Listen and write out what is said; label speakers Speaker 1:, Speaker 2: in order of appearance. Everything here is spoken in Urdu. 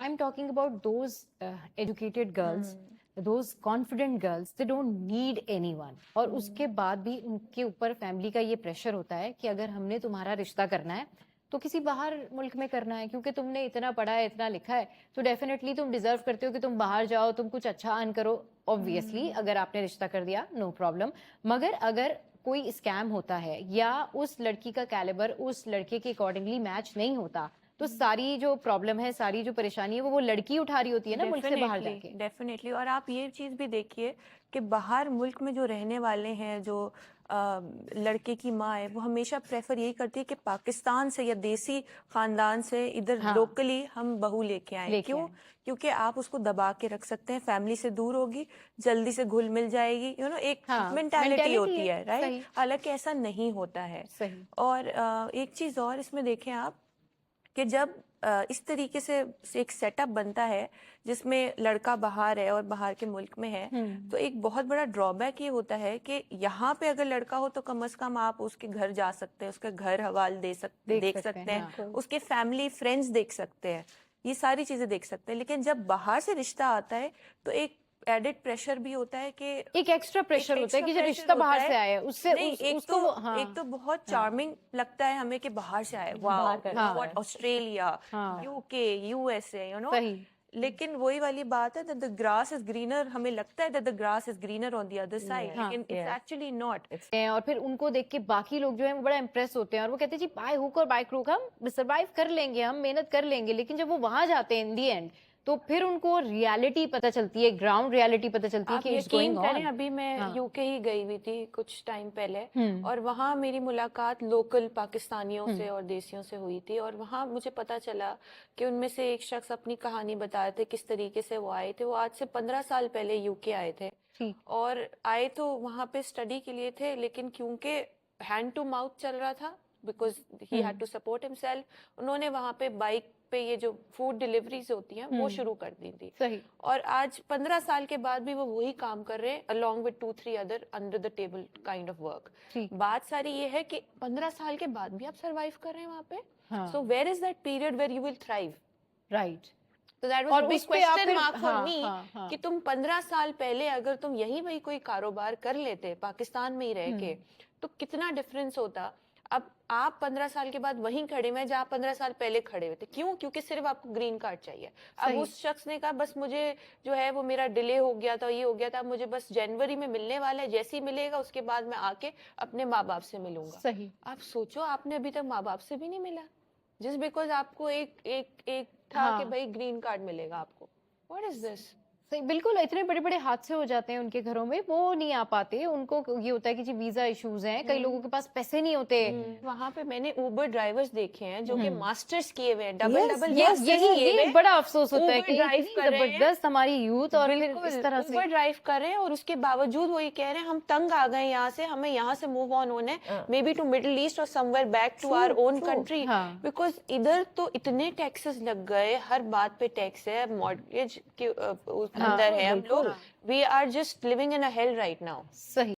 Speaker 1: I'm talking about those educated girls, those confident girls, they don't need anyone. اور اس کے بعد بھی ان کے اوپر فیملی کا یہ پریشر ہوتا ہے کہ اگر ہم نے تمہارا رشتہ کرنا ہے تو کسی باہر ملک میں کرنا ہے, کیونکہ تم نے اتنا پڑھا ہے, اتنا لکھا ہے, تو ڈیفینیٹلی تم ڈیزرو کرتے ہو کہ تم باہر جاؤ, تم کچھ اچھا ارن کرو. آبویسلی اگر آپ نے رشتہ کر دیا نو پرابلم, مگر اگر کوئی اسکیم ہوتا ہے یا اس لڑکی کا کیلیبر اس لڑکے کے اکارڈنگلی میچ نہیں ہوتا, تو ساری جو پرابلم ہے, ساری جو پریشانی ہے وہ لڑکی اٹھا رہی ہوتی ہے نا ملک سے باہر جا کے.
Speaker 2: ڈیفینیٹلی. اور آپ یہ چیز بھی دیکھیے کہ باہر ملک میں جو رہنے والے ہیں, جو لڑکے کی ماں ہے, وہ ہمیشہ پریفر یہی کرتی ہے کہ پاکستان سے یا دیسی خاندان سے ادھر لوکلی ہم بہو لے کے آئیں. کیوں؟ کیونکہ آپ اس کو دبا کے رکھ سکتے ہیں, فیملی سے دور ہوگی, جلدی سے گھل مل جائے گی, ایک مینٹالٹی ہوتی ہے, رائٹ. حالانکہ ایسا نہیں ہوتا ہے. اور ایک چیز اور اس میں دیکھیں آپ کہ جب اس طریقے سے ایک سیٹ اپ بنتا ہے جس میں لڑکا باہر ہے اور باہر کے ملک میں ہے, تو ایک بہت بڑا ڈرا بیک یہ ہوتا ہے کہ یہاں پہ اگر لڑکا ہو تو کم از کم آپ اس کے گھر جا سکتے ہیں, اس کا گھر حوال دیکھ سکتے ہیں, اس کے فیملی فرینڈس دیکھ سکتے ہیں, یہ ساری چیزیں دیکھ سکتے ہیں. لیکن جب باہر سے رشتہ آتا ہے تو ایک ایڈڈ پریشر بھی ہوتا ہے, کہ
Speaker 1: ایک ایکسٹرا پریشر ہوتا ہے کہ جو رشتہ باہر سے آیا ہے اس سے
Speaker 2: ایک تو بہت چارمنگ لگتا ہے ہمیں کہ باہر سے آئے, واو, آسٹریلیا, یو کے, یو ایس اے, لیکن وہی والی بات ہے that the grass is greener, ہمیں لگتا ہے that the grass is greener on the other side, لیکن it's actually not.
Speaker 1: اور پھر ان کو دیکھ کے باقی لوگ جو ہیں وہ بڑا امپریس ہوتے ہیں اور وہ کہتے ہیں جی بائی ہوک اور بائی کروک ہم سروائیو کر لیں گے, ہم محنت کر لیں گے. لیکن جب وہ وہاں جاتے ہیں ان دی اینڈ تو پھر ان کو ریالٹی پتہ چلتی ہے, گراؤنڈ ریالٹی پتہ چلتی ہے کہ اٹس گوئنگ آن.
Speaker 2: ابھی میں یو کے ہی گئی ہوئی تھی کچھ ٹائم پہلے, اور وہاں میری ملاقات لوکل پاکستانیوں سے اور دیسیوں سے ہوئی تھی, اور وہاں مجھے پتا چلا کہ ان میں سے ایک شخص اپنی کہانی بتایا تھے کس طریقے سے وہ آئے تھے. وہ آج سے 15 سال پہلے یو کے آئے تھے, اور آئے تو وہاں پہ اسٹڈی کے لیے تھے, لیکن کیونکہ ہینڈ ٹو ماؤتھ چل رہا تھا, because he had to support himself, انہوں نے وہاں پہ بائک پہ یہ جو فوڈ ڈیلیوریز ہوتی ہیں وہ شروع کر دی تھی. اور آج 15 سال کے بعد بھی وہ وہی کام کر رہے ہیں along with 2-3 other under the table kind of work. بات ساری یہ ہے کہ 15 سال کے بعد بھی آپ سروائیو کر رہے ہیں وہاں پہ. So where is that period where you will thrive?
Speaker 1: Right.
Speaker 2: So that was a big question mark for me کہ تم 15 سال پہلے اگر تم یہیں وہی کوئی کاروبار کر لیتے پاکستان میں ہی رہ کے, تو کتنا ڈفرینس ہوتا. اب آپ 15 سال کے بعد وہیں کھڑے ہوئے جہاں 15 سال پہلے کھڑے ہوئے تھے. کیوں؟ کیونکہ صرف آپ کو گرین کارڈ چاہیے. اب اس شخص نے کہا بس مجھے جو ہے وہ میرا ڈیلے ہو گیا تھا, یہ ہو گیا تھا, مجھے بس جنوری میں ملنے والا ہے, جیسے ہی ملے گا اس کے بعد میں آ کے اپنے ماں باپ سے ملوں گا. آپ سوچو, آپ نے ابھی تک ماں باپ سے بھی نہیں ملا, جسٹ بیکاز آپ کو ایک تھا کہ بھائی گرین کارڈ ملے گا آپ کو. واٹ از دس؟
Speaker 1: بالکل, اتنے بڑے بڑے حادثے ہو جاتے ہیں ان کے گھروں میں, وہ نہیں آ پاتے. ان کو یہ ہوتا ہے کہ جی ویزا ایشوز ہیں, کئی لوگوں کے پاس پیسے نہیں ہوتے.
Speaker 2: وہاں پہ میں نے اوبر ڈرائیورز دیکھے ہیں جو کہ ماسٹرز کیے ہوئے ہیں, ڈبل
Speaker 1: یہ بڑا افسوس ہوتا ہے کہ زبردست ہماری یوتھ اور اس طرح سے
Speaker 2: اوبر ڈرائیو کر رہے ہیں, اور اس کے باوجود وہ یہ کہہ رہے ہیں ہم تنگ آ گئے یہاں سے, ہمیں یہاں سے موو آن ہونا ہے, maybe to Middle East اور somewhere back to our own country, because ادھر تو اتنے ٹیکسز لگ گئے, ہر بات پہ ٹیکس ہے, مارگیج کے اندر ہے ہم لوگ. We are just living in a hell right now.
Speaker 1: صحیح.